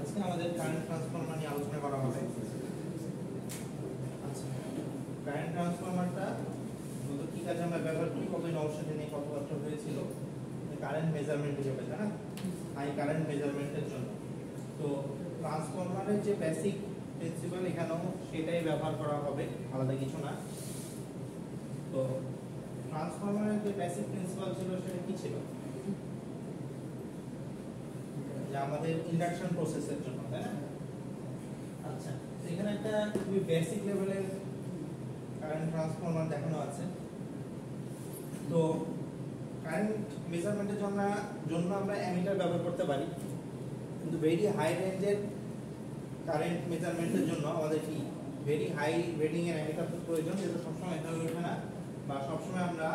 আজকে আমাদের current transformer নিয়ে আলোচনা করা হবে। আচ্ছা, কারেন্ট ট্রান্সফরমারটা মূলত কি কাজে আমরা ব্যবহার করি, কবে নকশাটা নিয়ে কথাবার্তা হয়েছিল, কারেন্ট মেজারমেন্ট হিসেবে, তাই না? হাই কারেন্ট মেজারমেন্টের জন্য। তো ট্রান্সফরমারের যে বেসিক প্রিন্সিপাল এখানেও সেটাই ব্যবহার করা হবে, আলাদা কিছু না। তো ট্রান্সফরমারের যে বেসিক প্রিন্সিপাল ছিল সেটা কি ছিল? যে আমাদের ইন্ডাকশন প্রসেসের জন্য, তাই না? আচ্ছা, এখানে একটা খুবই বেসিক লেভেলের কারেন্ট ট্রান্সফরমার দেখানো আছে। তো কারেন্ট মেজারমেন্টের জন্য আমরা অ্যামিটার ব্যবহার করতে পারি, কিন্তু ভেরি হাই রেঞ্জের কারেন্ট মেজারমেন্টের জন্য আমাদের কি ভেরি হাই রেটিং এর অ্যামিটার প্রয়োজন, যেটা সবসময় এটা ওঠে না, বা সবসময় আমরা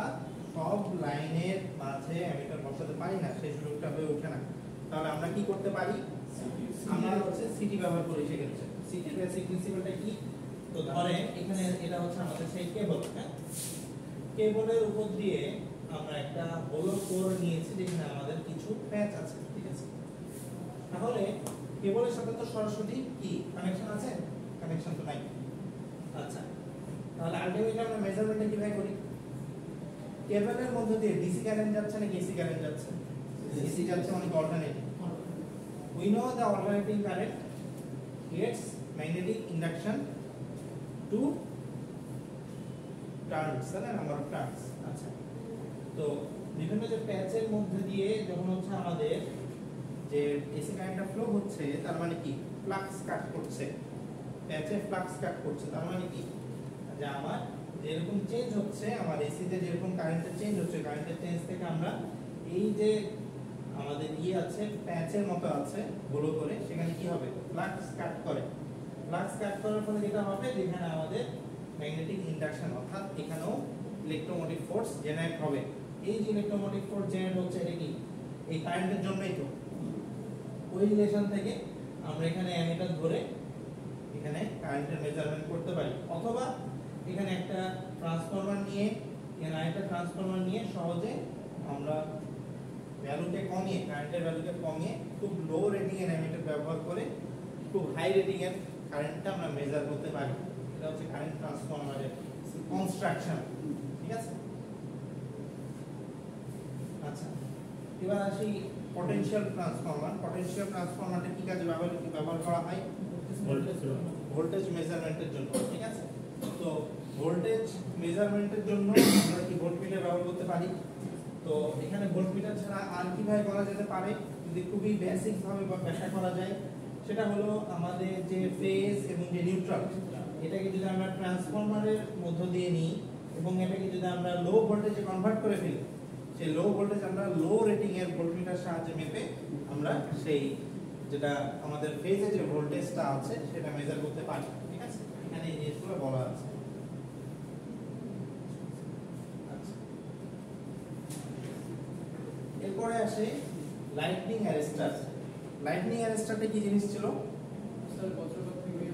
সব লাইনের মাঝে অ্যামিটার বসাতে পারি না, সেই সুযোগটা হয়ে ওঠে না। তাহলে আমরা কি করতে পারি? আমরা হচ্ছে সিটি ব্যবহার করি। সেক্ষেত্রে সিটির বেসিক প্রিন্সিপালটা কি? তো ধরেন এখানে এটা হচ্ছে আমাদের সেই কেবল, হ্যাঁ, কেবলের উপর দিয়ে আমরা একটা হোলো কোর নিয়েছি, যেখানে আমাদের কিছু প্যাচ আছে, ঠিক আছে? তাহলে কেবলের সাথে তো সরাসরি কি কানেকশন আছে? কানেকশন তো নাই। আচ্ছা, তাহলে আলটিমেটলি আমরা মেজারমেন্টটা কিভাবে করি? কেবলের মধ্যে দিয়ে ডিসি কারেন্ট যাচ্ছে নাকি এসি কারেন্ট যাচ্ছে? ডিসি যাচ্ছে, মানে alternating. We know the alternating current creates magnetic induction to turns, তাহলে number of turns। আচ্ছা, তো বিভিন্ন যে প্যাচের মধ্যে দিয়ে যখন হচ্ছে আমাদের যে এসি কারেন্টটা ফ্লো হচ্ছে, তার মানে কি ফ্লাক্স কাট করছে, প্যাচে ফ্লাক্স কাট করছে। তার মানে কি যে আমার যেরকম চেঞ্জ হচ্ছে, আমার এসিতে যেরকম কারেন্টের চেঞ্জ হচ্ছে, কারেন্টের চেঞ্জ থেকে আমরা এই যে আমাদের আছে প্যাচের মতো আছে গোল করে, সেখানে কি হবে? ফ্লাক্স কাট করে। ফ্লাক্স কাট করার ফলে যেটা হবে, যেখানে আমাদের ম্যাগনেটিক ইন্ডাকশন, অর্থাৎ এখানেও ইলেকট্রোমোটিভ ফোর্স জেনারেট হবে। এই যে ইলেকট্রোমোটিভ ফোর্স জেনারেট হচ্ছে, এটা কি এই কারেন্টের জন্যই তো। ওই রিলেশন থেকে আমরা এখানে অ্যামিটার ধরে এখানে কারেন্টের মেজারমেন্ট করতে পারি, অথবা এখানে একটা ট্রান্সফরমার নিয়ে, এখানে আরেকটা ট্রান্সফরমার নিয়ে সহজে আমরা ভ্যালুকে কমিয়ে, কারেন্টের ভ্যালুকে কমিয়ে খুব লো রেটিং এর অ্যামিটার ব্যবহার করে খুব হাই রেটিং এর কারেন্টটা আমরা মেজার করতে পারি। এটা হচ্ছে কারেন্ট ট্রান্সফরমারের কনস্ট্রাকশন, ঠিক আছে? আচ্ছা, এবার আসি পটেনশিয়াল ট্রান্সফরমার। পটেনশিয়াল ট্রান্সফরমারটা কি কাজে ব্যবহার করা হয়? ভোল্টেজ মেজারমেন্টের জন্য, ঠিক আছে? তো ভোল্টেজ মেজারমেন্টের জন্য আমরা কি ভোল্টমিটার ব্যবহার করতে পারি। তো এখানে ভোল্টমিটার ছাড়া আর কিভাবে করা যেতে পারে, যদি খুবই বেসিক ভাবে ব্যাখ্যা করা যায়, সেটা হলো আমাদের যে ফেজ এবং যে নিউট্রাল, এটাকে যদি আমরা ট্রান্সফরমারের মধ্য দিয়ে নিই এবং এটাকে যদি আমরা লো ভোল্টেজে কনভার্ট করে ফেলি, সেই লো ভোল্টেজ আমরা লো রেটিং এর ভোল্টমিটার সাহায্যে মেপে আমরা সেই যেটা আমাদের ফেজে যে ভোল্টেজটা আছে সেটা মেজার করতে পারি, ঠিক আছে? এখানে এই জিনিসগুলো বলা আছে। এরপরে আসে লাইটনিং অ্যারেস্টার। লাইটনিং অ্যারেস্টারটা কি জিনিস ছিল? স্যার বজ্রপাত থেকে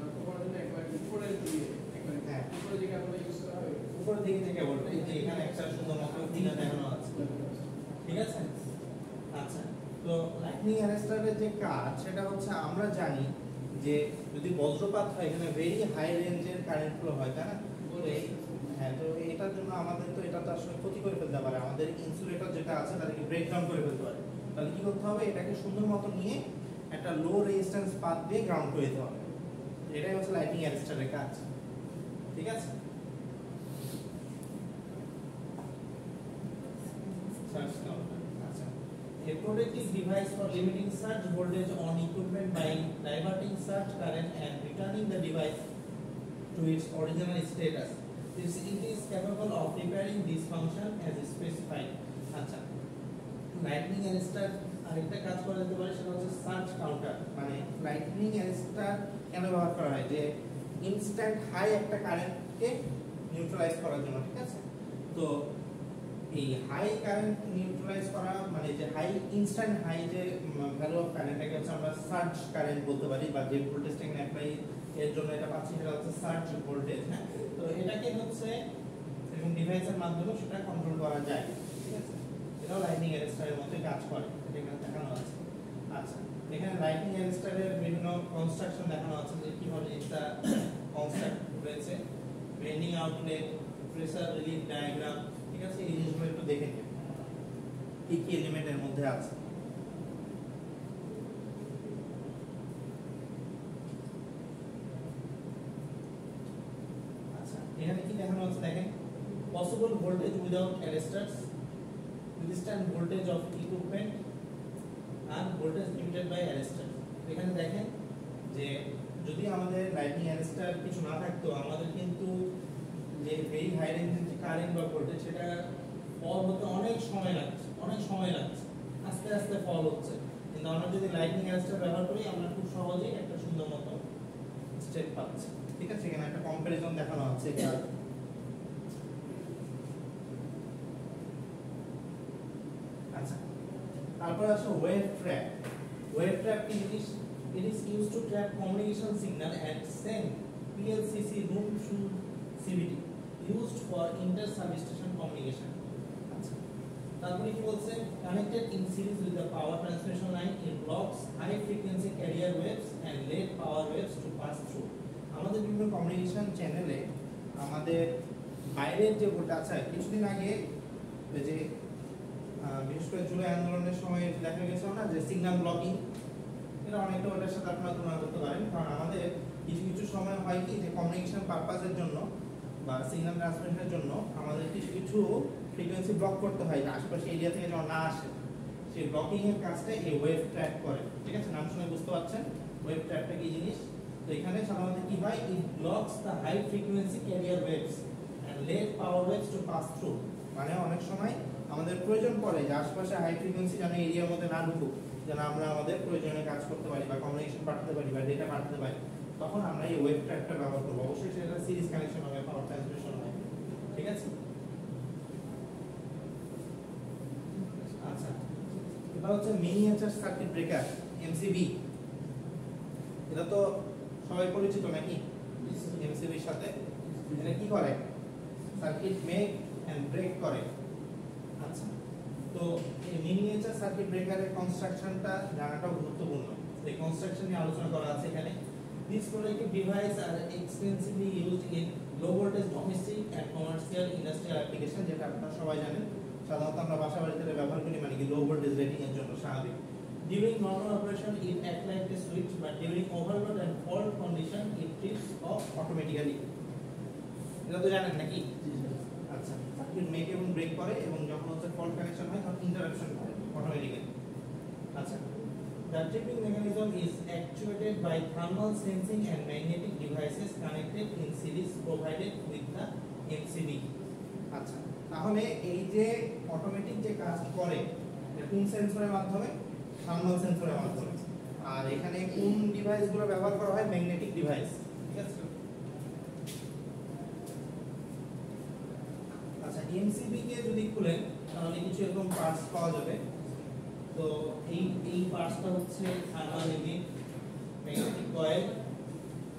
লক্ষ্য করার জন্য একবার উপরের দিকে, একবার হ্যাঁ উপরের দিকে আমরা ইউজ করা হয়। উপরের দিকে থেকে বলতে এই যে এখানে একটা সুন্দর মতো দিকে দেখানো আছে, ঠিক আছে? আচ্ছা, তো লাইটনিং অ্যারেস্টারের যে কাজ, সেটা হচ্ছে আমরা জানি যে যদি বজ্রপাত হয়, এখানে ভেরি হাই রেঞ্জের কারেন্ট ফ্লো হয়, তাই না? হ্যাঁ, তো এটার জন্য আমাদের তো এটা তো আসলে ক্ষতি করে ফেলতে পারে, আমাদের ইনসুলেটর যেটা আছে তাদেরকে ব্রেকডাউন করে ফেলতে পারে। তাহলে কি করতে হবে? এটাকে সুন্দর মতো নিয়ে একটা লো রেজিস্ট্যান্স পাথ দিয়ে গ্রাউন্ড করে দিতে হবে। এটাই হচ্ছে লাইটনিং অ্যারেস্টারের কাজ, ঠিক আছে? আচ্ছা, a protective device for limiting surge voltage on equipment by diverting surge current and returning the device to its original status. It is capable of repairing this function as specified. আচ্ছা, lightning arrester আরেকটা কাজ করা যেতে পারে, সেটা হচ্ছে surge counter. মানে lightning arrester কেন ব্যবহার করা হয়? যে ইনস্ট্যান্ট হাই একটা কারেন্টকে নিউট্রালাইজ করার জন্য, ঠিক আছে? তো এই হাই কারেন্ট নিউট্রালাইজ করা, মানে যে হাই ইনস্ট্যান্ট হাই যে ভ্যালু অফ কারেন্টটাকে হচ্ছে আমরা সার্জ কারেন্ট বলতে পারি, বা যে ভোল্টেজটা এখানে অ্যাপ্লাই এর জন্য এটা পাচ্ছি সেটা হচ্ছে সার্জ ভোল্টেজ। হ্যাঁ, তো এটাকে হচ্ছে এবং ডিভাইসের মাধ্যমে সেটা কন্ট্রোল করা যায়, ঠিক আছে? এটাও লাইটনিং অ্যারেস্টারের মধ্যে কাজ করে, এটা এখানে দেখানো আছে। আচ্ছা, এখানে লাইটিং অ্যারেস্টারের বিভিন্ন কনস্ট্রাকশন দেখানো আছে যে কিভাবে এটা কনস্ট্রাক্ট করেছে, bending outlet, pressure relief diagram, ঠিক আছে, এই জিনিসগুলো একটু দেখে নিন কি কি এলিমেন্টের মধ্যে আছে। আচ্ছা, এখানে কি দেখানো আছে দেখেন, possible voltage without arresters, resistance voltage of equipment আর ভোল্টেজ লিমিটেড বাই অ্যারেস্টার। এখানে দেখেন যে যদি আমাদের লাইটিং অ্যারেস্টার কিছু না থাকতো আমাদের কিন্তু যে ভেরি হাই রেঞ্জের যে কারেন্ট বা ভোল্টেজ সেটা ফল হতে অনেক সময় লাগছে, আস্তে আস্তে ফল হচ্ছে। কিন্তু আমরা যদি লাইটিং অ্যারেস্টার ব্যবহার করি আমরা খুব সহজেই একটা সুন্দর মতো স্টেপ পাচ্ছি। ঠিক আছে, এখানে একটা কম্পারিজন দেখানো আছে এটা। আচ্ছা, তারপর আসো ওয়েভ ট্র্যাপ। ওয়েভ ট্র্যাপ কি জিনিস? It is used to trap communication signal and send PLCC room to CVT used for inter substation communication. আচ্ছা, তারপরে কি বলছে, connected in series with the power transmission line, it blocks high frequency carrier waves and late power waves to pass through. আমাদের বিভিন্ন communication চ্যানেলে আমাদের বাইরের যে ভোল্টেজ আছে, কিছুদিন আগে যে বিশেষ করে জুলাই আন্দোলনের সময় দেখা গেছে না যে সিগন্যাল ব্লকিং, এটা অনেকটা ওটার সাথে আপনারা তুলনা করতে পারেন। কারণ আমাদের কিছু কিছু সময় হয় কি যে কমিউনিকেশন পারপাসের জন্য বা সিগন্যাল ট্রান্সমিশনের জন্য আমাদের কিছু কিছু ফ্রিকোয়েন্সি ব্লক করতে হয় আশেপাশে এরিয়া থেকে যেন না আসে, সেই ব্লকিং এর কাজটা এই ওয়েভ ট্র্যাপ করে। ঠিক আছে, নাম শুনে বুঝতে পারছেন ওয়েভ ট্র্যাপটা কি জিনিস। তো এখানে সাধারণত কি হয়, it blocks the high frequency carrier waves and let power waves to pass through. মানে অনেক সময় আমাদের প্রয়োজন পড়ে যে আশেপাশে হাই ফ্রিকোয়েন্সি যেন এরিয়ার মধ্যে না ঢুকুক, যেন আমরা আমাদের প্রয়োজনীয় কাজ করতে পারি বা কমিউনিকেশন পাঠাতে পারি বা ডেটা পাঠাতে পারি, তখন আমরা এই ওয়েভ ট্র্যাপটা ব্যবহার করব। অবশ্যই সেটা সিরিজ কানেকশন হবে, পাওয়ার ট্রান্সমিশন হবে। ঠিক আছে, আচ্ছা, এটা হচ্ছে মিনিয়েচার সার্কিট ব্রেকার, এমসিবি। এটা তো সবাই পরিচিত নাকি এমসিবির সাথে? এটা কি করে? সার্কিট মেক এন্ড ব্রেক করে। আচ্ছা, তো এই মিনিয়েচার সার্কিট ব্রেকারের কনস্ট্রাকশনটা জানাটা গুরুত্বপূর্ণ। এই কনস্ট্রাকশন নিয়ে আলোচনা করা আছে এখানে। These protective devices are extensively used in low voltage domestic and commercial industrial application, যেটা আপনারা সবাই জানেন। সাধারণত আমরা বাসা বাড়িতে ব্যবহার করি মানে কি লো ভোল্টেজ রেটিং এর জন্য স্বাভাবিক। During normal operation it acts like a switch, but during overload and fault condition it trips off automatically. এটা তো জানেন নাকি? আচ্ছা, সার্কিট মেক এবং ব্রেক করে এবং যখন হচ্ছে ফল্ট কানেকশন হয় তখন ইন্টারাপশন করে অটোমেটিক্যালি। আচ্ছা, the tripping mechanism is actuated by thermal sensing and magnetic devices connected in series provided with the MCB. আচ্ছা, তাহলে এই যে অটোমেটিক যে কাজ করে কোন সেন্সরের মাধ্যমে? থার্মাল সেন্সরের মাধ্যমে। আর এখানে কোন ডিভাইসগুলো ব্যবহার করা হয়? Magnetic device. ঠিক আছে, আচ্ছা, এমসিবি কে যদি খুলেন তাহলে কিছু এরকম পার্টস পাওয়া যাবে। তো এই পার্টসটা হচ্ছে থার্মাল ইউনিট, ম্যাগনেটিক কয়েল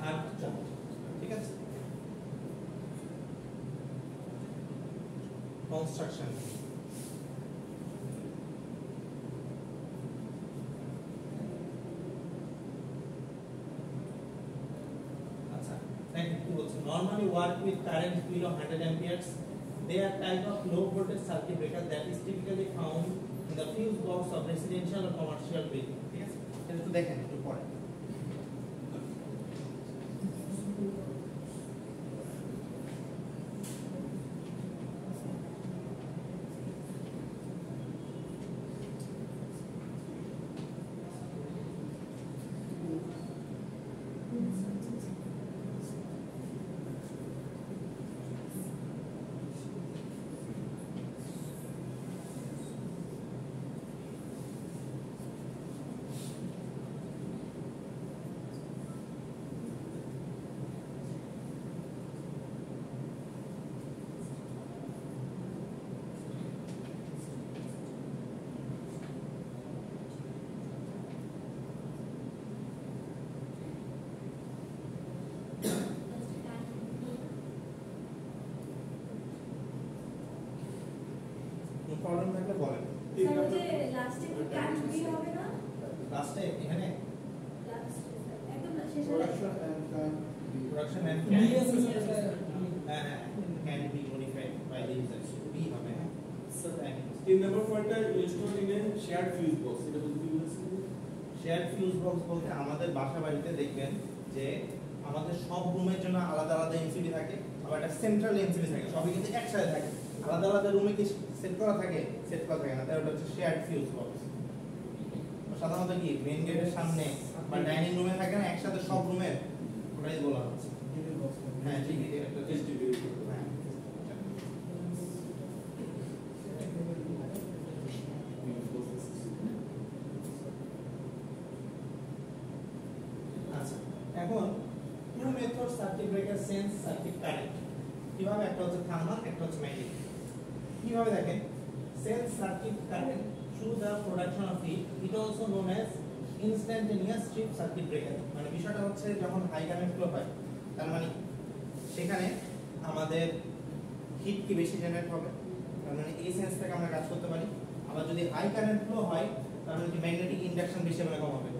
আর চার্জ। ঠিক আছে, কনস্ট্রাকশন। আচ্ছা, কি বলছে? Normally work with current below 100 amperes. They are type of low voltage circuit breaker that is typically found in the fuse box of residential or commercial building. ঠিক আছে, এটা একটু দেখেন একটু পরে। প্রবলেম থাকলে বলেন। স্যার ওই যে লাস্টে কি কাট বি হবে না? লাস্টে এখানে ইন্ডাকশন এন্ড হ্যাঁ can be modified by the user B হবে হ্যাঁ Sir, 3 number পয়েন্টটা install in a shared fuse box, এটা বলতে কি বলছেন? শেয়ার ফিউজ বক্স বলতে আমাদের বাসা বাড়িতে দেখবেন যে আমাদের সব রুমের জন্য আলাদা আলাদা এমসিবি থাকে, আবার একটা সেন্ট্রাল এমসিবি থাকে, সবই কিন্তু একসাথে থাকে। আলাদা আলাদা রুমে কি সেট করা থাকে? সেট করা থাকে না, তাই ওটা হচ্ছে শেয়ার্ড ফিউজ বক্স। সাধারণত কি মেইন গেটের সামনে বা ডাইনিং রুমে থাকে না, একসাথে সব রুমের, ওটাই বলা হচ্ছে। হ্যাঁ ঠিক আছে, একটা ডিস্ট্রিবিউট হ্যাঁ আচ্ছা, এখন two method circuit breaker sense circuit current কিভাবে, একটা হচ্ছে থার্মাল, একটা হচ্ছে ম্যাগনেটিক। কিভাবে দেখেন, sense circuit current through the production of heat, it also known as instantaneous strip circuit breaker। মানে বিষয়টা হচ্ছে যখন হাই কারেন্ট ফ্লো হয়, তার মানে সেখানে আমাদের হিট কি বেশি জেনারেট হবে, তার মানে এই সেন্স থেকে আমরা কাজ করতে পারি। আবার যদি হাই কারেন্ট ফ্লো হয়, তার মানে কি ম্যাগনেটিক ইন্ডাকশন বেশি হবে না কম হবে?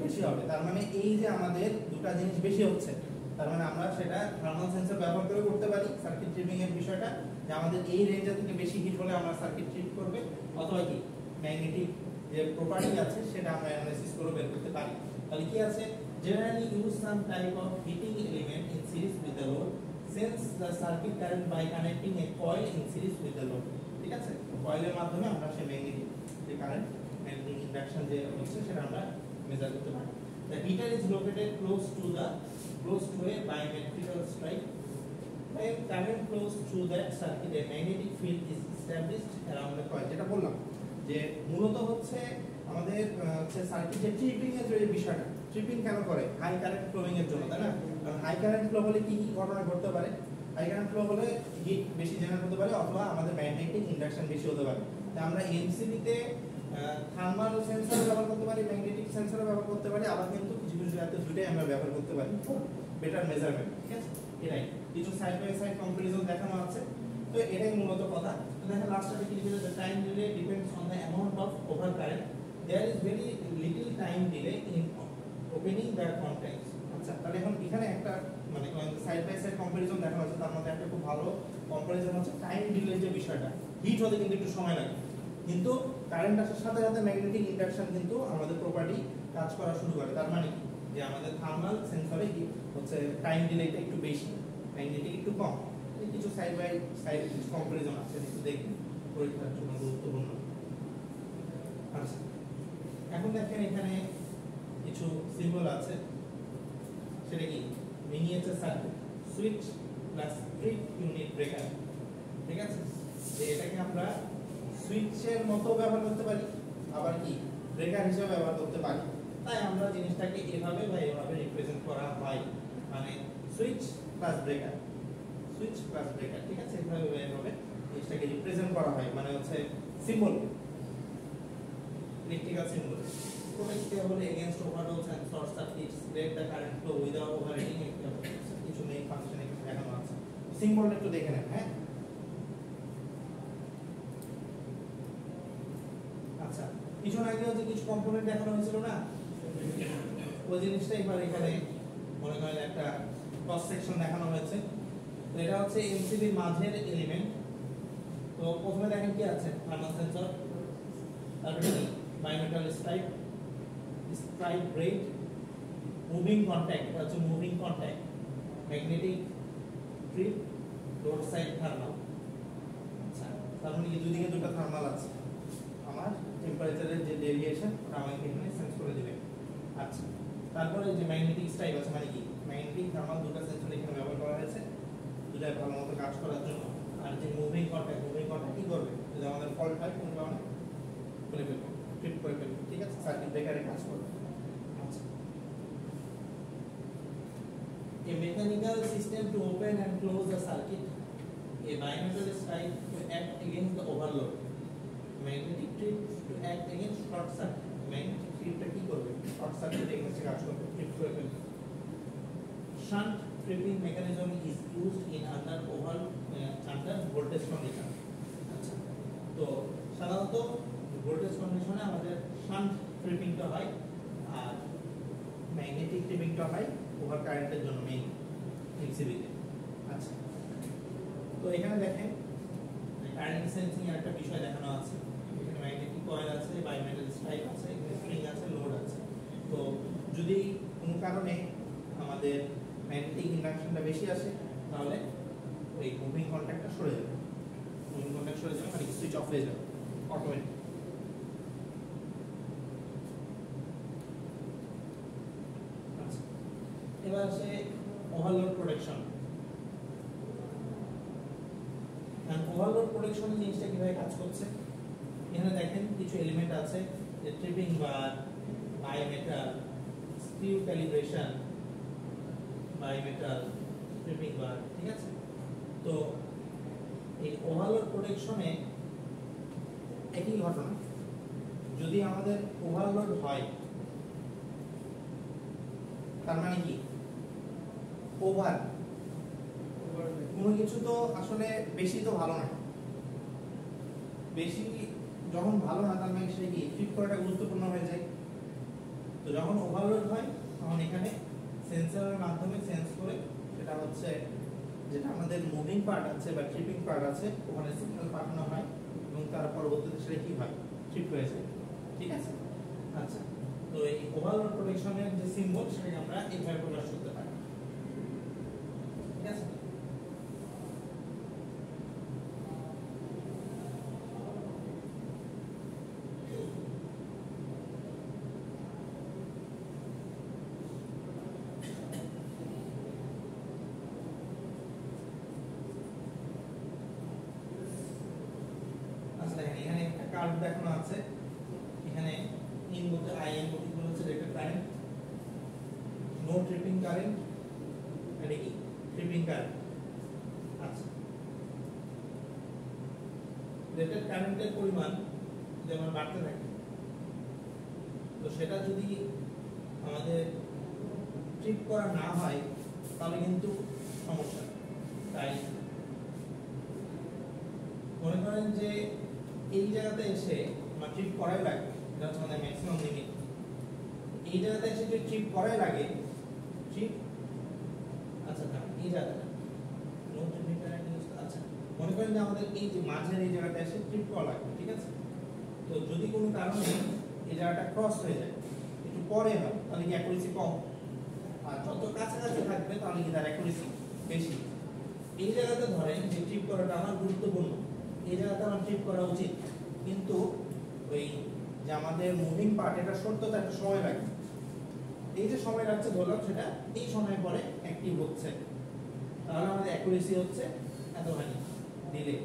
বেশি হবে। তার মানে এই যে আমাদের দুটো জিনিস বেশি হচ্ছে, তার মানে আমরা সেটা থার্মাল সেন্সর ব্যবহার করে করতে পারি সার্কিট ট্রিপিং এর বিষয়টা, যে আমাদের এই রেঞ্জের থেকে বেশি হিট হলে আমরা সার্কিট ট্রিপ করবে, অথবা কি ম্যাগনেটিক যে প্রপার্টি আছে সেটা আমরা অ্যানালাইসিস করে বের করতে পারি। তাহলে কি আছে, generally use some type of heating element in series with the load sense the circuit current by connecting a coil in series with the load. ঠিক আছে, কয়েলের মাধ্যমে আমরা সেই ম্যাগনেটিক যে কারেন্ট, ম্যাগনেটিক ইন্ডাকশন যে হচ্ছে সেটা আমরা মেজার করতে পারি। The heater is located close to a bimetrical stripe. When current flows through that circuit, a magnetic field is established around the coil. যেটা বললাম যে মূলত হচ্ছে আমাদের হচ্ছে সার্কিট যে ট্রিপিং এর যে বিষয়টা, ট্রিপিং কেন করে? হাই কারেন্ট ফ্লোইং এর জন্য, তাই না? কারণ হাই কারেন্ট ফ্লো হলে কি কি ঘটনা ঘটতে পারে? হাই কারেন্ট ফ্লো হলে হিট বেশি জেনারেট হতে পারে, অথবা আমাদের ম্যাগনেটিক ইন্ডাকশন বেশি হতে পারে। তাই আমরা এমসিবি তে থার্মাল সেন্সর ব্যবহার করতে পারি, ম্যাগনেটিক সেন্সর ব্যবহার করতে পারি, আবার কিন্তু কিছু কিছু ক্ষেত্রে দুটোই আমরা ব্যবহার করতে পারি বেটার মেজারমেন্ট। ঠিক আছে, এটাই কিছু সাইড বাই সাইড কম্পারিজন দেখানো আছে। তো এটাই মূলত কথা। তো দেখেন লাস্টে কি লিখেছে, the time delay depends on the amount of over current, there is very little time delay in opening the contacts. আচ্ছা, তাহলে এখন এখানে একটা মানে সাইড বাই সাইড কম্পারিজন দেখানো আছে, তার মধ্যে একটা খুব ভালো কম্পারিজন হচ্ছে টাইম ডিলে যে বিষয়টা। হিট হতে কিন্তু একটু সময় লাগে, কিন্তু কারেন্ট আসার সাথে সাথে ম্যাগনেটিক ইন্ডাকশন কিন্তু আমাদের প্রপার্টি কাজ করা শুরু করে। তার মানে কি, যে আমাদের থার্মাল সেন্সরে কি হচ্ছে টাইম ডিলেটা একটু বেশি, ম্যাগনেটিক একটু কম। এই কিছু সাইড বাই সাইড কম্পারিজন আছে, একটু দেখুন, পরীক্ষার জন্য গুরুত্বপূর্ণ। আচ্ছা, এখন দেখেন এখানে কিছু সিম্বল আছে, সেটা কি miniature circuit, switch plus trip unit breaker. ঠিক আছে, যে এটাকে আমরা সুইচের মতো ব্যবহার করতে পারি, আবার কি ব্রেকার হিসেবে ব্যবহার করতে পারি। তাই আমরা জিনিসটাকে এভাবে বা এভাবে রিপ্রেজেন্ট করা হয়, মানে switch plus breaker, switch plus breaker. ঠিক আছে, এভাবে এভাবে জিনিসটাকে রিপ্রেজেন্ট করা হয়, মানে হচ্ছে symbol, electrical symbol. Protect cable against overloads and short circuits, break the current flow without overheating. কিছু মেইন ফাংশন এখানে দেখানো আছে, সিম্বলটা একটু দেখে নেন। হ্যাঁ, আচ্ছা, কিছু আগে হচ্ছে কিছু কম্পোনেন্ট দেখানো হয়েছিল না, ওই জিনিসটা এবার এখানে মনে করেন একটা ক্রস সেকশন দেখানো হয়েছে। তো এটা হচ্ছে এমসিবির মাঝের এলিমেন্ট। তো প্রথমে দেখেন কি আছে, থার্মাল সেন্সর, তারপরে বাইমেটাল স্ট্রাইপ ব্রেড, মুভিং কন্টাক্ট, এটা হচ্ছে moving contact, magnetic trip, road side thermal. আচ্ছা, তার মানে কি দুদিকে দুটো থার্মাল আছে, আমার টেম্পারেচারের যে ডেভিয়েশন ওটা আমাকে এখানে সেন্স করে দিবে। আচ্ছা, তারপরে যে ম্যাগনেটিক স্ট্রাইপ আছে, মানে কি ম্যাগনেটিক থার্মাল দুটো সেন্সর এখানে ব্যবহার করা হয়েছে দুটাই ভালো মতো কাজ করার জন্য। আর যে মুভিং কন্টাক্ট কি করবে, যদি আমাদের ফল্ট হয় কোনো কারণে খুলে ফেলবে, ট্রিপ করে ফেলবে। ঠিক আছে, সার্কিট ব্রেকারে কাজ করবে। আচ্ছা, a mechanical system to open and close the circuit, a bimetal stripe to act against the overload, magnetic trip to act against short circuit। Magnetic ট্রিপটা কি করবে, শর্ট সার্কিট এগেইনস্ট কাজ করবে, ট্রিপ করে ফেলবে। shunt tripping mechanism is used in under voltage condition। আচ্ছা, তো সাধারণত ভোল্টেজ কন্ডিশনে আমাদের শান্ট ট্রিপিংটা হয়, আর ম্যাগনেটিক ট্রিপিংটা হয় ওভার কারেন্টের জন্য মেইন। এমসিবিতে। আচ্ছা, তো এখানে দেখেন কারেন্ট সেন্সিং এর একটা বিষয় দেখানো আছে। এখানে ম্যাগনেটিক কয়েল আছে, বাইমেটাল স্ট্রাইপ আছে, স্প্রিং আছে, লোড আছে। তো যদি কোনো কারণে আমাদের ম্যাগনেটিক ইন্ডাকশনটা বেশি আসে তাহলে ওই মুভিং কন্ট্যাক্টটা সরে যাবে। মুভিং কন্ট্যাক্ট সরে যাবে মানে সুইচ অফ হয়ে যাবে অটোমেটিক। আচ্ছা, এবার আসে ওভারলোড প্রোটেকশন। ওভারলোড প্রোটেকশন জিনিসটা কিভাবে কাজ করছে, এখানে দেখেন কিছু এলিমেন্ট আছে, যে ট্রিপিং বার, বাইমেটাল, স্ক্রিউ ক্যালিব্রেশন, বাইমেটাল, ট্রিপিং বার, ঠিক আছে। তো এই ওভারলোড প্রোটেকশনে একই ঘটনা, যদি আমাদের ওভারলোড হয় তার মানে কি ওভার কোনো কিছু তো আসলে বেশি তো ভালো না, বেশি যখন ভালো না তার মানে সেটা কি ট্রিপ করাটা গুরুত্বপূর্ণ হয়ে যায়। তো যখন ওভারলোড হয় তখন এখানে সেন্সরের মাধ্যমে সেন্স করে সেটা হচ্ছে যেটা আমাদের মুভিং পার্ট আছে বা ট্রিপিং পার্ট আছে ওখানে সিগন্যাল পাঠানো হয় এবং তার পরবর্তীতে সেটা কি হয় ট্রিপ হয়ে যায়, ঠিক আছে। আচ্ছা, তো এই ওভারলোড প্রোটেকশনের যে সিম্বল সেটা আমরা এইভাবে প্রকাশ করতে পারি, ঠিক আছে। এখানে একটা কার্ভ দেখানো আছে, এখানে ইন বলতে আইএন বলতে হচ্ছে rated current, no tripping current, এটা কি ট্রিপিং কারেন্ট। আচ্ছা, রেটেড কারেন্টের পরিমাণ যেমন বাড়তে থাকে, তো সেটা যদি আমাদের ট্রিপ করা না হয় তাহলে কিন্তু সমস্যা। তাই মনে করেন যে এই জায়গাতে এসে আমার ট্রিপ করাই লাগে, এটা হচ্ছে আমাদের ম্যাক্সিমাম লিমিট। এই জায়গাতে এসে যে ট্রিপ করাই লাগে ট্রিপ, আচ্ছা এই জায়গাটা নো ট্রিপিং কারেন্ট। আচ্ছা, মনে করেন যে আমাদের এই যে মাঝের এই জায়গাটা এসে ট্রিপ করা লাগবে, ঠিক আছে। তো যদি কোনো কারণে এই জায়গাটা ক্রস হয়ে যায়, একটু পরে হয়, তাহলে কি অ্যাকুরেসি কম, আর যত কাছাকাছি থাকবে তাহলে কি তার অ্যাকুরেসি বেশি। এই জায়গাতে ধরেন যে ট্রিপ করাটা আমার গুরুত্বপূর্ণ, এই জায়গাতে আমার ট্রিপ করা উচিত, কিন্তু ওই যে আমাদের মুভিং পার্ট এটা সরতে তো একটা সময় লাগে, এই যে সময় লাগছে ধরলাম সেটা এই সময় পরে অ্যাক্টিভ হচ্ছে, তাহলে আমাদের অ্যাকুরেসি হচ্ছে এতখানি দিলে,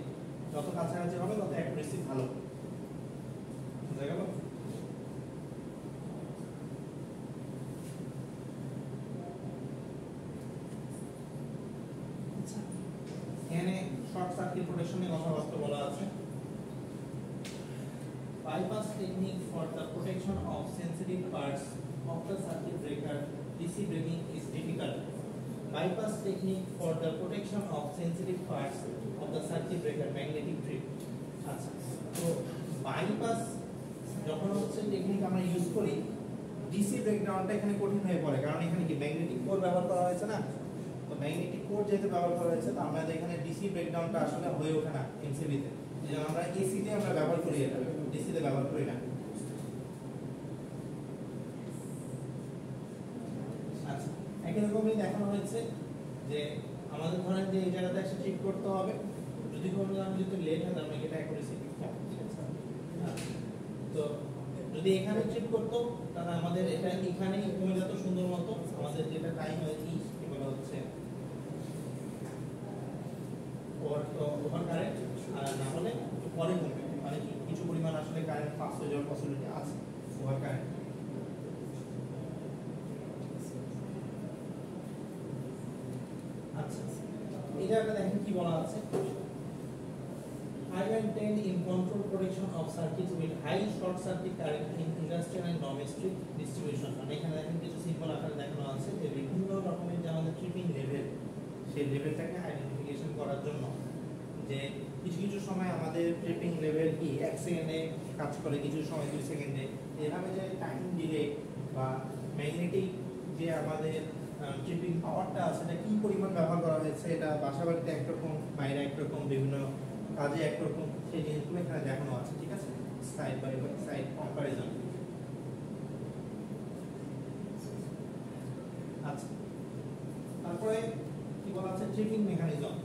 যত কাছাকাছি হবে তত অ্যাকুরেসি ভালো। বুঝা গেল? এখানে শর্ট সার্কিট প্রোটেকশনের কথাবার্তা বলা আছে। Bypass technique for the protection of sensitive parts of the circuit breaker DC breaking is difficult. Bypass technique for the protection of sensitive parts of the circuit breaker magnetic trip. আচ্ছা, তো bypass যখন হচ্ছে technique আমরা use করি, DC ব্রেকডাউনটা এখানে কঠিন হয়ে পড়ে, কারণ এখানে কি ম্যাগনেটিক কোর ব্যবহার করা হয়েছে না। তো ম্যাগনেটিক কোর যেহেতু ব্যবহার করা হয়েছে, তো আমাদের এখানে ডিসি ব্রেকডাউনটা আসলে হয়ে ওঠে না এমসিবিতে। যেমন আমরা এসি তে আমরা ব্যবহার করি, এটা ডিসি তে ব্যবহার করি না। আচ্ছা, একই রকমই দেখানো হয়েছে যে আমাদের ধরেন যে এই জায়গাতে এসে ঠিক করতে হবে, যদি কোনো আমি যদি লেট হয় তাহলে এটা অ্যাকুরেসি কম, ঠিক আছে। তো যদি এখানে ট্রিপ করতো তাহলে আমাদের এটা এখানেই কমে যেত সুন্দর মতো, আমাদের যেটা টাইম হয় কি এগুলো হচ্ছে ওভার কারেন্ট, আর না হলে একটু পরে কমবে, মানে কি কিছু পরিমাণ আসলে কারেন্ট পাস হয়ে যাওয়ার পসিবিলিটি আছে ওভার কারেন্ট। আচ্ছা, এই জায়গাটা দেখেন কি বলা আছে, I maintain in control protection of circuits with high short circuit current in industrial and domestic distribution. মানে এখানে দেখেন কিছু সিম্বল আকারে দেখানো আছে যে বিভিন্ন রকমের যে আমাদের ট্রিপিং লেভেল, সেই লেভেলটাকে আইডেন্টিফিকেশন করার জন্য, যে কিছু কিছু সময় আমাদের ট্রিপিং লেভেল কি 1 সেকেন্ডে কাজ করে, কিছু সময় 2 সেকেন্ডে, এভাবে যে টাইম ডিলে বা ম্যাগনেটিক যে আমাদের ট্রিপিং পাওয়ারটা আছে এটা কি পরিমাণ ব্যবহার করা হয়েছে, এটা বাসাবাড়িতে একরকম, বাইরে একরকম, বিভিন্ন কাজে একরকম, সেই জিনিসগুলো এখানে দেখানো আছে। ঠিক আছে, সাইড বাই সাইড কম্পারিজন। আচ্ছা, তারপরে কি বলা আছে, tripping mechanism.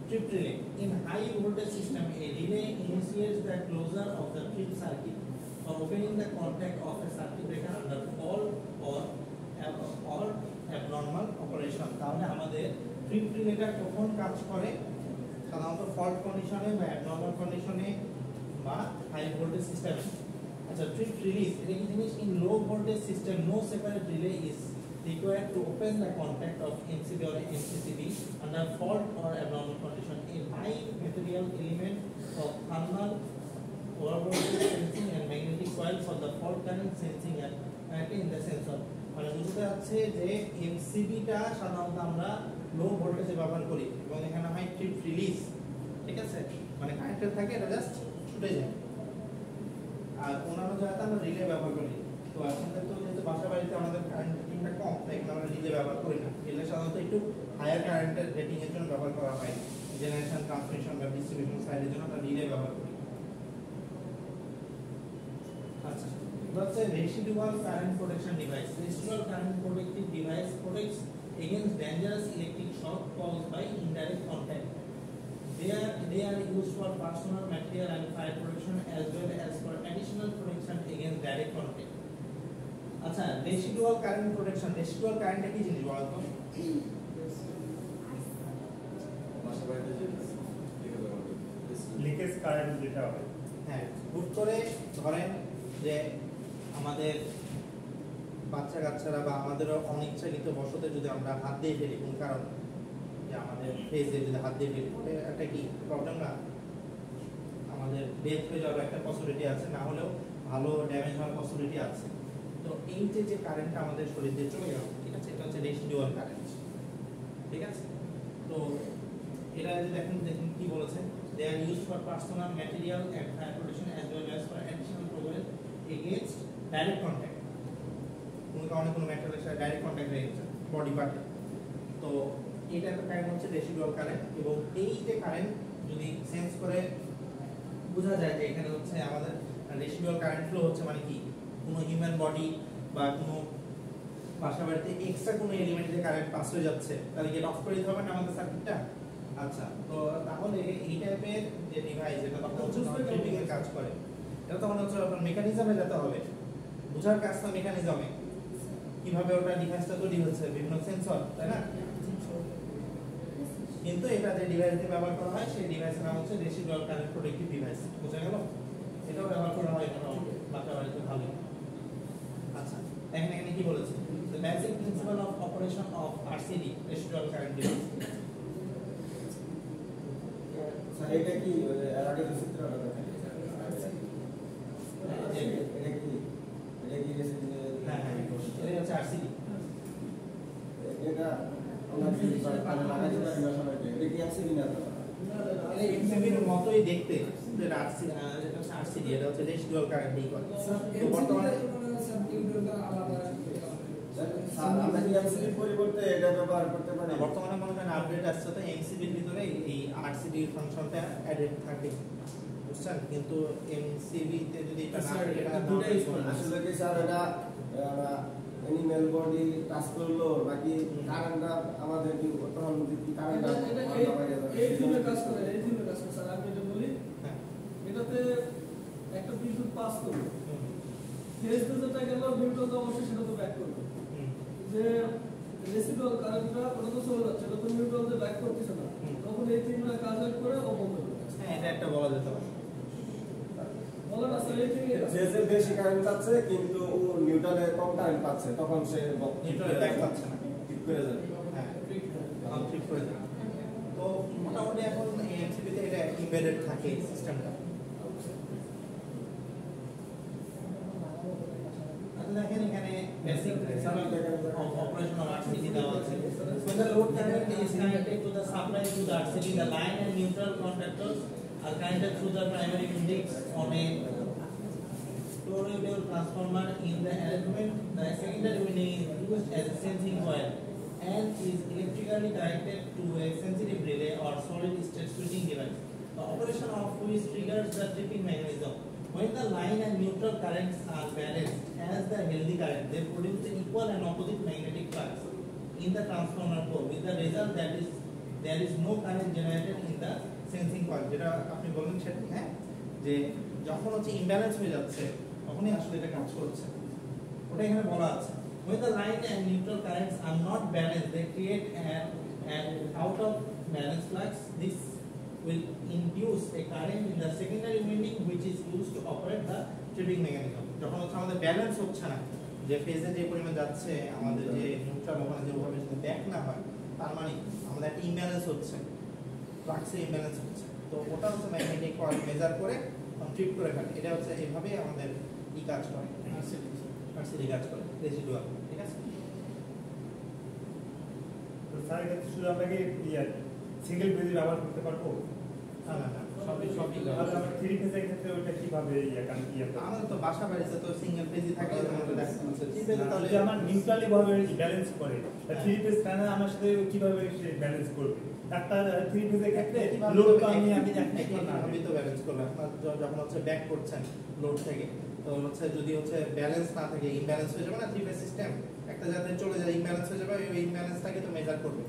Trip relay. In high voltage system, a relay initiates the closure of the trip circuit or opening the contact of a circuit breaker under fault or abnormal operation. তাহলে আমাদের trip রিলেটা কখন কাজ করে? সাধারণত fault কন্ডিশনে বা abnormal কন্ডিশনে বা হাই ভোল্টেজ সিস্টেমে। আচ্ছা, ট্রিপ রিলিজ এটা কি জিনিস? In low voltage system no separate relay is required to open the contact of MCB or MCCB under fault or abnormal condition. A high material element of thermal overvoltage sensing and magnetic coil for the fault current sensing and in the sensor. মানে বুঝতে যাচ্ছে যে এমসিবিটা সাধারণত আমরা লো ভোল্টেজে ব্যবহার করি এবং এখানে হয় ট্রিপ রিলিজ। ঠিক আছে, মানে কানেক্টেড থাকে, এটা জাস্ট ছুটে যায়। আর অন্যান্য জায়গাতে আমরা রিলে ব্যবহার করি। তো আপনাদের তো যেহেতু বাসা বাড়িতে আমাদের কারেন্ট রেটিংটা কম, তাই এখানে আমরা রিলে ব্যবহার করি না। রিলে সাধারণত একটু হায়ার কারেন্টের রেটিং এর জন্য ব্যবহার করা হয়, জেনারেশন, ট্রান্সমিশন বা ডিস্ট্রিবিউশন সাইডের জন্য আমরা রিলে ব্যবহার করি। আচ্ছা, এবার হচ্ছে residual current protection device. Residual current protective device protects against dangerous electric shock caused by indirect contact. They are used for personal material and fire protection as well as for additional protection against direct contact. আচ্ছা, residual current protection. Residual current কি জিনিস বলো তো? Leakage current যেটা হয়। হ্যাঁ, হুট করে ধরেন যে আমাদের বাচ্চা কাচ্চারা বা আমাদেরও অনিচ্ছাকৃত বশতে যদি আমরা হাত দিয়ে ফেলি কোন কারণে, যে আমাদের ফেসে যদি হাত দিয়ে ফেলি, এটা কি প্রবলেম না? আমাদের ডেথ হয়ে যাওয়ার একটা পসিবিলিটি আছে, না হলেও ভালো ড্যামেজ হওয়ার পসিবিলিটি আছে। তো এই যে কারেন্টটা আমাদের শরীর দিয়ে চলে গেল, ঠিক আছে, এটা হচ্ছে রেসিডুয়াল কারেন্ট। ঠিক আছে, তো এটা যদি দেখুন কি বলেছে, they are used for personal material and fire protection as well as for additional protection against direct contact. কোনো কারণে কোনো ম্যাটেরিয়ালের সাথে ডাইরেক্ট কন্ট্যাক্ট হয়ে গেছে বডি পার্টে, তো এটা একটা কারেন্ট হচ্ছে রেসিডুয়াল কারেন্ট। এবং এই যে কারেন্ট যদি সেন্স করে বোঝা যায় যে এখানে হচ্ছে আমাদের রেসিডুয়াল কারেন্ট ফ্লো হচ্ছে, মানে কি কোনো হিউম্যান বডি বা কোনো বাসা বাড়িতে এক্সট্রা কোনো এলিমেন্টে কারেন্ট পাস হয়ে যাচ্ছে, তাহলে গেট অফ করে দিতে হবে না আমাদের সার্কিটটা। আচ্ছা, তো তাহলে এই টাইপের যে ডিভাইস, এটা তখন হচ্ছে ট্রিপিং এর কাজ করে, এটা তখন হচ্ছে আপনার মেকানিজমে যেতে হবে, বোঝার কাজটা মেকানিজমে, কিভাবে ওটা ডিভাইসটা তৈরি হচ্ছে, বিভিন্ন সেন্সর, তাই না? কিন্তু এটা যে ডিভাইস দিয়ে ব্যবহার করা হয় সেই ডিভাইসের নাম হচ্ছে রেসিডুয়াল কারেন্ট প্রোটেক্টিভ ডিভাইস। বোঝা গেল? এটাও ব্যবহার করা হয় বাসা বাড়িতে ভালো। আচ্ছা, এখানে কি বলেছে? The basic principle of operation of RCD, residual current device. এটা কি এর আগে যে চিত্রটা দেখেন, এটা কি হ্যাঁ, এটা হচ্ছে RCD। এটা আমরা কি পারে লাগাইতে পারি না সবাইকে, এটা কি অ্যাক্সিডেন্ট না? এটা এমসিবির মতোই দেখতে, এটা হচ্ছে RCD, এটা হচ্ছে রেসিডুয়াল কারেন্ট এই করে। তো বর্তমানে আমরা কি অ্যাক্সিডেন্ট পরিবর্তে এটা ব্যবহার করতে পারি? বর্তমানে মনে করেন আপডেট আসছে, তো এমসিবির ভিতরে এই RCD ফাংশনটা অ্যাডেড থাকে, বুঝছেন? কিন্তু এমসিবি তে যদি এটা না থাকে, এটা দুটোই আসলে কি স্যার, এটা অ্যানিমেল বডি টাচ করলো নাকি কারেন্টটা আমাদের কি করতে হবে? কি কারেন্টটা এই জন্য কাজ করে, স্যার আমি এটা বলি। এটাতে একটা বিদ্যুৎ পাস করবে, ফেজ যেটা গেল নিউট্রাল তো অবশ্যই সেটা তো ব্যাক করবে। যে রেসিডুয়াল কারেন্টটা ওটা তো চলে যাচ্ছে, এটা তো নিউট্রাল যে ব্যাক করতেছে না, তখন এই তিনটা কাজ করে ও বন্ধ হবে। হ্যাঁ, এটা একটা বলা যেতে পারে। বলা না স্যার, এই থেকে যে বেশি কারেন্ট পাচ্ছে কিন্তু ও নিউট্রালে কম কারেন্ট পাচ্ছে, তখন সে নিউট্রালে ব্যাক পাচ্ছে না, ঠিক করে যাবে। হ্যাঁ, ঠিক করে দেবে। তো মোটামুটি এখন এমসিবি তে এটা এমবেডেড থাকে সিস্টেমটা। দেখেন এখানে basic principal of operation of RCD দেওয়া আছে। When the load current is connected to the supply to the RCD, the line and neutral contactors are connected through the primary index on a toroidal transformer in the arrangement. The secondary winding is used as a sensing coil. and is electrically directed to a sensitive relay or solid state switching device, the operation of which triggers the tripping mechanism. When the line and neutral currents are balanced as the healthy current, they produce an equal and opposite magnetic flux in the transformer core, with the result that is there is no current generated in the sensing coil. যেটা আপনি বলেন সেটা হ্যাঁ, যে যখন হচ্ছে imbalance হয়ে যাচ্ছে তখনই আসলে এটা কাজ করছে, ওটা এখানে বলা আছে। When the line and neutral currents are not balanced, they create an out of balance flux. This will induce a current in the secondary winding, which is used to operate the tripping mechanism. যখন হচ্ছে আমাদের balance হচ্ছে না, যে ফেজে যে পরিমাণ যাচ্ছে আমাদের যে নিউট্রাল ওখানে যে ওভাবে যদি ব্যাক না হয়, তার মানে আমাদের একটা ইমব্যালেন্স হচ্ছে, ফ্লাক্সে ইমব্যালেন্স হচ্ছে, তো ওটা হচ্ছে ম্যাগনেটিক কয়েল মেজার করে ট্রিপ করে ফেলে। এটা হচ্ছে এইভাবে আমাদের ই কাজ করে, আরসিডি কাজ করে, রেসিডুয়াল। ঠিক আছে, তো স্যার এটা শুধু আমরা কি সিঙ্গেল ফেজে ব্যবহার করতে পারবো? না না না, সবই তাহলে আমরা থ্রি ফেজের ক্ষেত্রে ওইটা কিভাবে আমাদের তো বাসা বাড়িতে তো সিঙ্গেল ফেজই থাকে, আমাদের দেখা যাচ্ছে থ্রি ফেজে তাহলে যদি আমার নিউট্রালি ভাবে ব্যালেন্স করে, থ্রি ফেজ প্যানেল আমার সাথে কিভাবে সে ব্যালেন্স করবে? একটা থ্রি ফেজের ক্ষেত্রে লোড তো আমি একইভাবে তো ব্যালেন্স করবে। আপনার যখন হচ্ছে ব্যাক করছেন লোড থেকে, তো হচ্ছে যদি হচ্ছে ব্যালেন্স না থাকে, ইমব্যালেন্স হয়ে যাবে না থ্রি ফেজ সিস্টেম, একটা যাতে চলে যায় ইমব্যালেন্স হয়ে যাবে, ওই ইমব্যালেন্সটাকে তো মেজার করবে।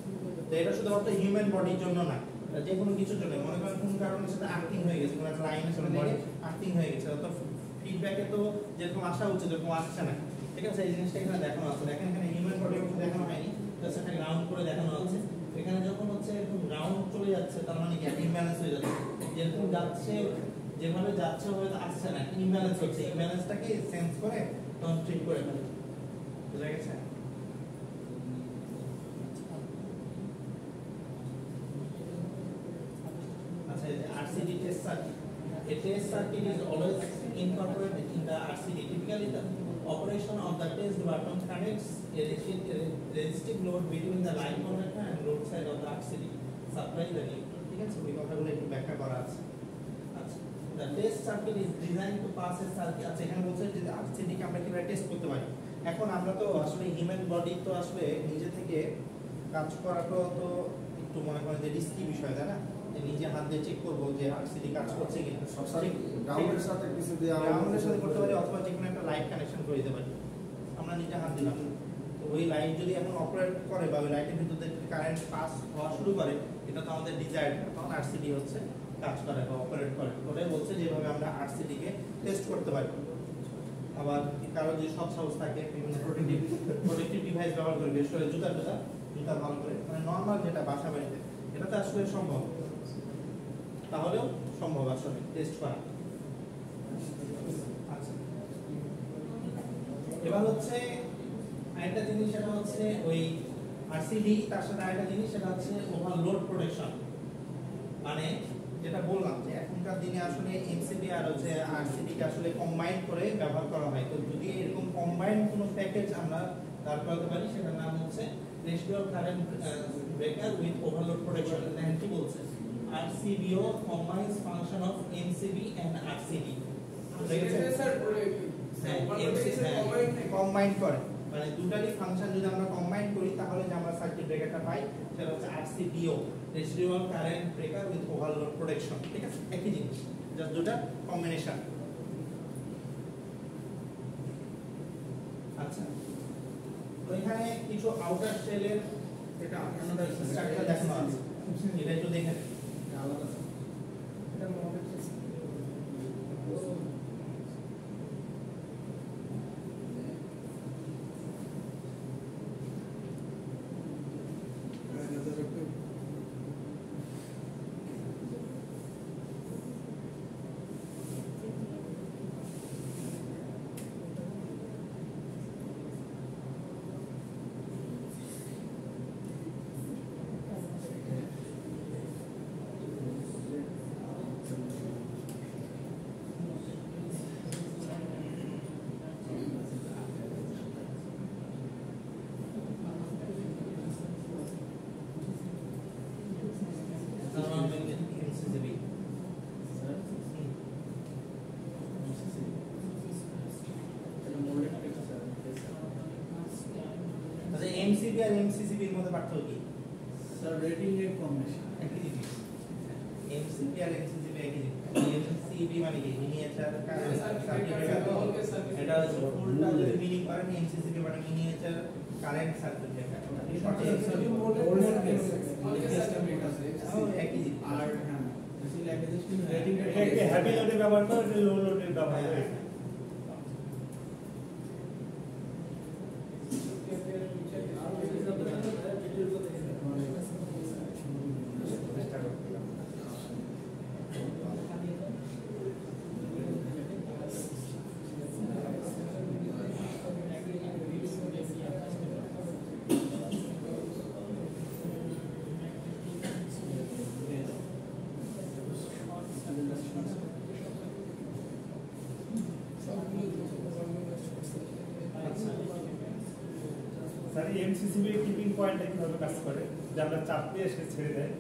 তো এটা শুধুমাত্র হিউম্যান বডির জন্য না, যে কোনো কিছুর জন্য। মনে করেন কোন কারণে সেটা আর্থিং হয়ে গেছে, কোনো একটা লাইনের সাথে লেগে আর্থিং হয়ে গেছে, তো ফিডব্যাকে তো যেরকম আসা উচিত এরকম আসছে না। ঠিক আছে, এই জিনিসটা এখানে দেখানো আছে। দেখেন এখানে হিউম্যান বডি অবশ্য দেখানো হয়নি, জাস্ট একটা গ্রাউন্ড করে দেখানো আছে। এখানে যখন হচ্ছে এরকম গ্রাউন্ড চলে যাচ্ছে, তার মানে কি ইমব্যালেন্স হয়ে যাচ্ছে, যেরকম যাচ্ছে যেভাবে যাচ্ছে ওভাবে আসছে না, ইমব্যালেন্স হচ্ছে। ইমব্যালেন্সটাকে সেন্স করে তখন ট্রিট করে ফেলে। বুঝা গেছে? আচ্ছা, এই যে RCD test circuit. A test circuit is always incorporated in the RCD. Typically, the operation of the test button connects a resistive load between the line conductor and load side of the RCD, supply the neutral. ঠিক আছে, ওই কথাগুলো একটু ব্যাখ্যা করা আছে। আচ্ছা, the test circuit is designed to pass a circuit. আচ্ছা, এখানে বলছে যে RCD কে আমরা কিভাবে টেস্ট করতে পারি। এখন আমরা তো আসলে হিউম্যান বডি তো আসলে নিজে থেকে কাজ করাটা তো একটু মনে করেন যে রিস্কি বিষয়, তাই না? নিজে হাত দিয়ে চেক করবো যে RCD কাজ করছে কিনা। গ্রাউন্ডের সাথে কিছু দিয়ে গ্রাউন্ডের সাথে করতে পারি, অথবা যে কোনো একটা লাইট কানেকশন করে দিতে পারি। আমরা নিজে হাত দিলাম, তো ওই লাইট যদি এখন অপারেট করে বা ওই লাইটের ভিতর থেকে কারেন্ট পাস হওয়া শুরু করে, এটা তো আমাদের ডিজায়ার্ড, তখন RCD হচ্ছে কাজ করে বা অপারেট করে। ওটাই বলছে যেভাবে আমরা RCD কে টেস্ট করতে পারি। আবার কারো যদি সব সাহস থাকে, বিভিন্ন প্রোটেক্টিভ ডিভাইস ব্যবহার করে, বিশেষ করে জুতা ভালো করে, মানে নর্মাল যেটা বাসা বাড়িতে, এটা তো আসলে সম্ভব, তাহলেও সম্ভব আসলে টেস্ট করা। আচ্ছা, এবার হচ্ছে আরেকটা জিনিস, সেটা হচ্ছে ওই RCD তার সাথে আরেকটা জিনিস, সেটা হচ্ছে ওভারলোড প্রোটেকশন। মানে যেটা বললাম যে এখনকার দিনে আসলে MCB আর হচ্ছে RCD কে আসলে কম্বাইন করে ব্যবহার করা হয়। তো যদি এরকম কম্বাইন কোনো প্যাকেজ আমরা দাঁড় করাতে পারি, সেটার নাম হচ্ছে residual current breaker with overload protection. দেখেন কি বলছে, RCBO combines function of MCB and RCD. Combine করে, মানে দুটারই ফাংশন যদি আমরা কম্বাইন করি, তাহলে যে আমরা সার্কিট ব্রেকারটা পাই সেটা হচ্ছে RCBO, residual current breaker with overload protection. ঠিক আছে, একই জিনিস, জাস্ট দুটা কম্বিনেশন। আচ্ছা, তো এখানে কিছু আউটার শেলের এটা আপনাদের স্ট্রাকচার দেখানো আছে, এটা একটু দেখেন। আলাদা এটা মডেল এমসিবি আর এমসিসিবি এর মধ্যে পার্থক্য কি? স্যার রেটিং এর কম বেশি। একই জিনিস। এমসিবি আর এমসিসিবি একই জিনিস। এমসিবি মানে কি মিনিয়েচার সার্কিট। এটা ফুলটা যদি মিনিং করেন এমসিসিবি মানে মিনিয়েচার কারেন্ট সার্কিট ব্রেকার। একই জিনিস। আর হ্যাঁ বেসিক্যালি একই জিনিস কিন্তু রেটিং এটা হেভি লোডে ব্যবহার করে এটা লো লোডে ব্যবহার করে চেষ্টা করতে হবে। স্যার এমসিসিবি টিপিং পয়েন্টে কিভাবে কাজ করে যে আমরা চাপ দিয়ে সে ছেড়ে দেয়?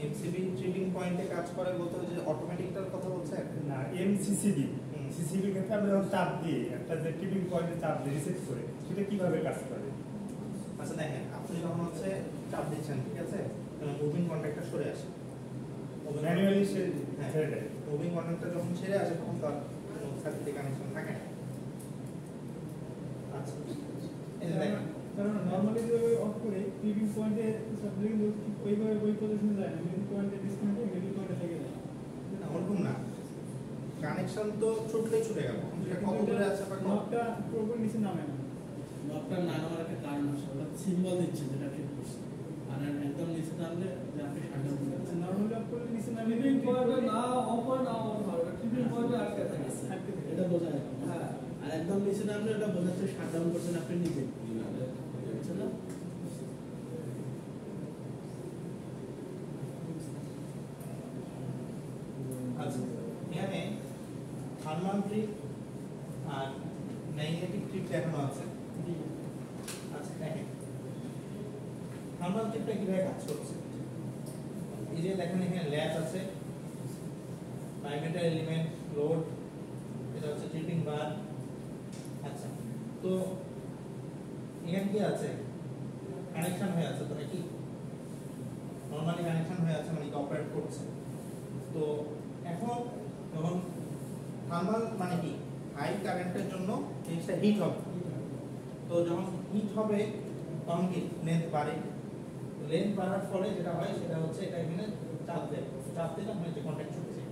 এমসিবি ট্রিপিং পয়েন্টে কাজ করে বলতে যে অটোমেটিকটার কথা বলছেন না এমসিসিবি হুম। সিসিবি ক্ষেত্রে আমরা যখন চাপ দিই একটা যে টিপিং পয়েন্টে চাপ দিয়ে রিসেট করে সেটা কিভাবে কাজ করে? আচ্ছা দেখেন আপনি যখন হচ্ছে চাপ দিচ্ছেন ঠিক আছে মুভিং কন্ট্যাক্টটা সরে আসে ম্যানুয়ালি সে হ্যাঁ ছেড়ে দেয়। মুভিং কন্ট্যাক্টটা যখন ছেড়ে আসে তখন তার সার্কিটে কানেকশন থাকে না। আচ্ছা এই যে দেখেন কারণ নরমালি যেভাবে অফ করে টিভিং পয়েন্টে সাবজেক্ট ওইভাবে ওই পজিশনে যায় না, মিডল পয়েন্টে ডিসকানেক্ট মিডল পয়েন্টে থেকে যায়। না ওরকম না, কানেকশন তো ছুটলেই ছুটে গেল, সেটা কত দূরে আছে বা কত নবটা পুরোপুরি নিচে নামে না। নবটা না নামার একটা কারণ আছে, ওটা সিম্বল দিচ্ছে যেটা ঠিক করছে। আর একদম নিচে নামলে যে আপনি শাটডাউন করে দিচ্ছেন। নরমালি অফ করলে নিচে নামে টিপিং পয়েন্টে না অফ হয় না অন হয়, টিপিং পয়েন্টে আটকে থাকে। আটকে থাকে। এটা বোঝা যায়। হ্যাঁ আর একদম নিচে নামলে এটা বোঝাচ্ছে শাটডাউন করছেন আপনি নিজে। বুঝছেন না? আচ্ছা এখানে থার্মাল ট্রিপ আর ম্যাগনেটিক ট্রিপ দেখানো আছে। আচ্ছা দেখেন থার্মাল ট্রিপটা কিভাবে কাজ করছে, এই যে দেখেন এখানে ল্যাচ আছে, ডায়ামিটার এলিমেন্ট, লোড, এটা হচ্ছে ট্রিপিং বার। আচ্ছা তো এখানে কি আছে, কানেকশন হয়ে আছে, তো কি নরমালি কানেকশন হয়ে আছে মানে অপারেট করছে। তো এখন যখন থার্মাল মানে কি হাই কারেন্টের জন্য জিনিসটা হিট হবে, তো যখন হিট হবে তখন কি লেন্থ বাড়ে, লেন্থ বাড়ার ফলে যেটা হয় সেটা হচ্ছে এটা এখানে চাপ দেয়, চাপ দিলে মানে যে কন্ট্যাক্ট ছুটছে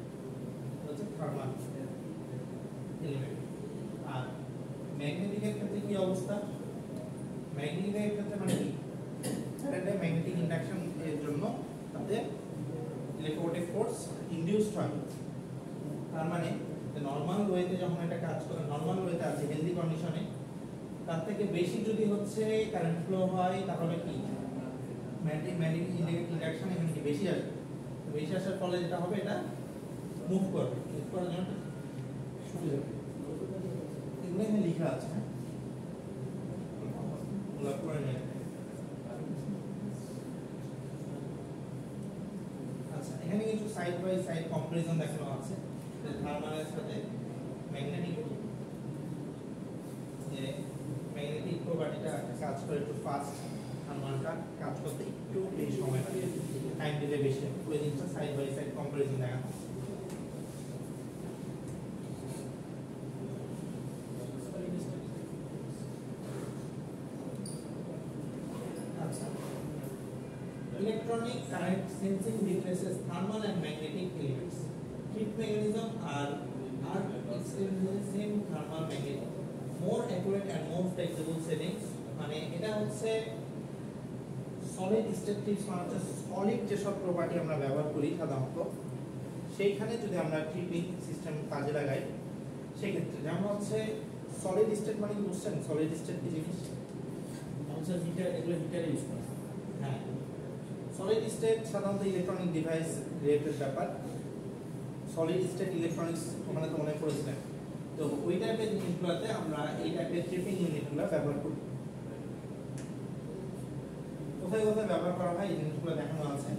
হচ্ছে থার্মাল এলিমেন্ট। আর ম্যাগনেটিকের ক্ষেত্রে কি অবস্থা, ম্যাগনেটিকের ক্ষেত্রে মানে কি কারেন্টে ম্যাগনেটিক ইন্ডাকশন এর জন্য তাতে ইলেকট্রোমোটিভ ফোর্স ইনডিউসড হয়। তার মানে নরমাল ওয়েতে যখন এটা কাজ করে, নরমাল ওয়েতে আছে হেলদি কন্ডিশনে, তার থেকে বেশি যদি হচ্ছে কারেন্ট ফ্লো হয় তাহলে কি ম্যাগনেটিক ইন্ডাকশন এখানে কি বেশি আসবে, তো বেশি আসার ফলে যেটা হবে এটা মুভ করবে, মুভ করার জন্য শুরু যাবে। এগুলো এখানে লেখা আছে, হ্যাঁ ওগুলো পড়ে নিয়ে। আচ্ছা এখানে কিছু সাইড বাই সাইড কম্পারিজন দেখানো আছে থার্মালের সাথে ম্যাগনেটিক, যে ম্যাগনেটিক প্রপার্টিটা কাজ করে একটু ফাস্ট, থার্মালটা কাজ করতে একটু বেশি সময় লাগে, টাইম দিলে বেশি। ওই জিনিসটা সাইড বাই সাইড কম্পারিজন দেখানো। আচ্ছা electronic current sensing replaces thermal and magnetic elements. Heat mechanism are extremely the same thermal magnetic, more accurate and more flexible settings. মানে এটা হচ্ছে সলিড স্টেট টিপস, মানে হচ্ছে সলিড যেসব প্রপার্টি আমরা ব্যবহার করি সাধারণত সেইখানে যদি আমরা ট্রিপিং সিস্টেম কাজে লাগাই সেক্ষেত্রে, যেমন হচ্ছে সলিড স্টেট মানে কি বুঝছেন, সলিড স্টেট কি জিনিস? বাউন্সার হিটার, এগুলো হিটারে ইউজ করা। হ্যাঁ সলিড স্টেট সাধারণত ইলেকট্রনিক ডিভাইস রিলেটেড ব্যাপার, সলিড স্টেট ইলেকট্রনিক্স ওখানে তো মনে করেছিলেন, তো ওই টাইপের জিনিসগুলোতে আমরা এই টাইপের ট্রিপিং ইউনিটগুলো ব্যবহার করি। কোথায় কোথায় ব্যবহার করা হয় এই জিনিসগুলো দেখানো আছে।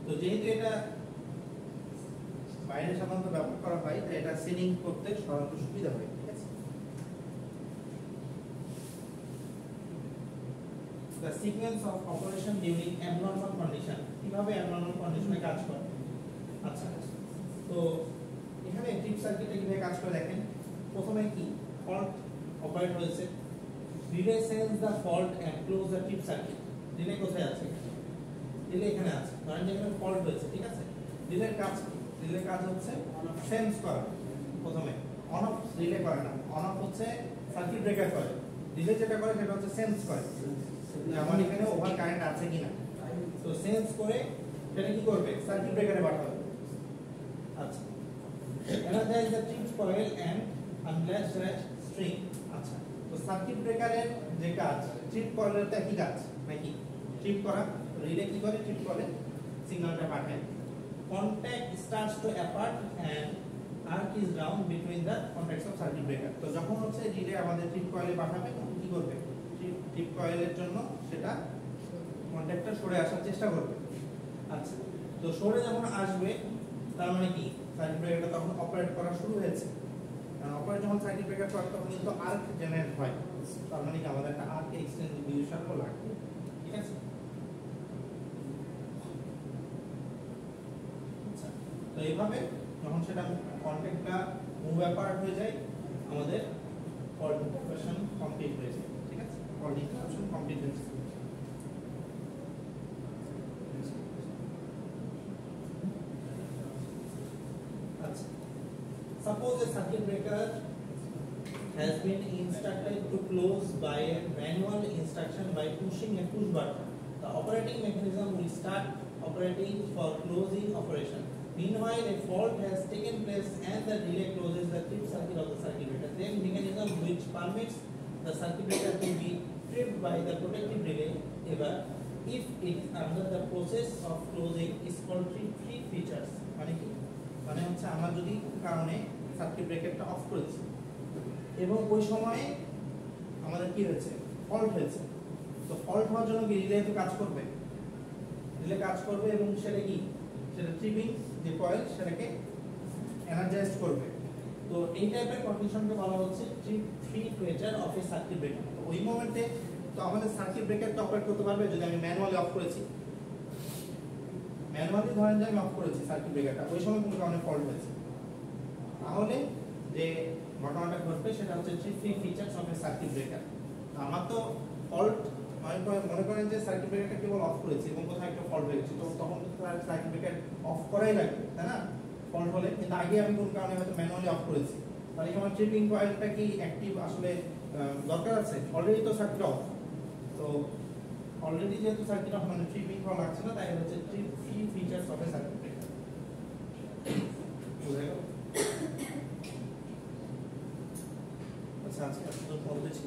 তো যেহেতু এটা বাইরে সাধারণত ব্যবহার করা হয় তাই এটা সেটিং করতে সাধারণত সুবিধা হয়, ঠিক আছে। The sequence of operation during abnormal condition, কিভাবে অ্যাবনর্মাল কন্ডিশনে কাজ করে। আচ্ছা, তো এখানে ট্রিপ সার্কিটে কিভাবে কাজ করে দেখেন। প্রথমে কি ফল্ট অপারেট হয়েছে, relay sense the fault and close the trip circuit. Relay কোথায় আছে? রিলে এখানে আছে, ধরেন যে এখানে ফল্ট হয়েছে, ঠিক আছে। রিলের কাজ কি? রিলের কাজ হচ্ছে সেন্স করা। প্রথমে অন অফ রিলে করে না, অন অফ হচ্ছে সার্কিট ব্রেকার করে। রিলে যেটা করে সেটা হচ্ছে সেন্স করে যে আমার এখানে ওভার কারেন্ট আছে কিনা। তো সেন্স করে সেটা কি করবে? সার্কিট ব্রেকারে পাঠাবে। আচ্ছা, energize the trip coil and unlatch the string। আচ্ছা, তো সার্কিট ব্রেকারের যে কাজ, ট্রিপ কয়েলের তো একই কাজ নাকি? ট্রিপ করা। রিলে কি করে? ট্রিপ করে সিগন্যালটা পাঠায়। Contact starts to apart and arc is down between the contacts of circuit breaker. তো যখন হচ্ছে রিলে আমাদের ট্রিপ কয়েলে পাঠাবে তখন কি করবে? ট্রিপ কয়েলের জন্য সেটা কন্টাক্টটা সরে আসার চেষ্টা করবে। আচ্ছা, তো সরে যখন আসবে তার মানে কি? সার্কিট ব্রেকারটা তখন অপারেট করা শুরু হয়েছে। কারণ অপারেট যখন সার্কিট ব্রেকার করে তখন কিন্তু আর্ক জেনারেট হয়, তার মানে কি আমাদের একটা আর্ক এক্সটেন্ড ডিভিশনও লাগবে, ঠিক আছে। আচ্ছা, তো এইভাবে যখন সেটা কন্টাক্টটা মুভ অ্যাপার্ট হয়ে যায় আমাদের ফল্ট ডিটেকশন কমপ্লিট হয়ে যায়, ঠিক আছে। ফল্ট ডিটেকশন কমপ্লিট হয়ে যায়। Suppose a circuit breaker has been instructed to close by a manual instruction by pushing a push button. The operating mechanism will start operating for closing operation. Meanwhile, a fault has taken place and the relay closes the trip circuit of the circuit breaker. Then mechanism which permits the circuit breaker to be tripped by the protective relay ever if it is under the process of closing is called trip-free features. মানে হচ্ছে আমরা যদি কারণে circuit ব্রেকারটা of করেছি এবং ওই সময়ে আমাদের কি হয়েছে? ফল্ট হয়েছে। তো ফল্ট হওয়ার জন্য কি রিলে তো কাজ করবে, রিলে কাজ করবে এবং সেটা কি? সেটা ট্রিপিং যে কয়েল সেটাকে এনার্জাইজ করবে। তো এই টাইপের কন্ডিশনকে বলা হচ্ছে trip free feature of A circuit breaker. তো ওই মোমেন্টে তো আমাদের সার্কিট ব্রেকারটা অপারেট করতে পারবে যদি আমি ম্যানুয়ালি অফ করেছি। ম্যানুয়ালি ধরেন যে আমি অফ করেছি সার্কিট ব্রেকারটা, ওই সময় কোনো কারণে ফল্ট হয়েছে, তাহলে যে ঘটনাটা ঘটবে সেটা হচ্ছে trip free features of A circuit breaker. আমার তো ফল্ট মনে করেন যে সার্কিট ব্রেকারটা কেবল অফ করেছি এবং কোথাও একটা ফল্ট হয়ে গেছে, তো তখন সার্কিট ব্রেকার অফ করাই লাগবে, তাই না? ফল্ট হলে কিন্তু আগে আমি কোন কারণে হয়তো ম্যানুয়ালি অফ করেছি, তাহলে কি আমার ট্রিপিং কয়েলটা কি অ্যাক্টিভ আসলে দরকার আছে? অলরেডি তো সার্কিট অফ, তো অলরেডি যেহেতু সার্কিট অফ মানে ট্রিপিং করা লাগছে না, তাই হচ্ছে trip free features of A circuit breaker. বুঝা গেল? আচ্ছা, আজকে এত বলতেছি।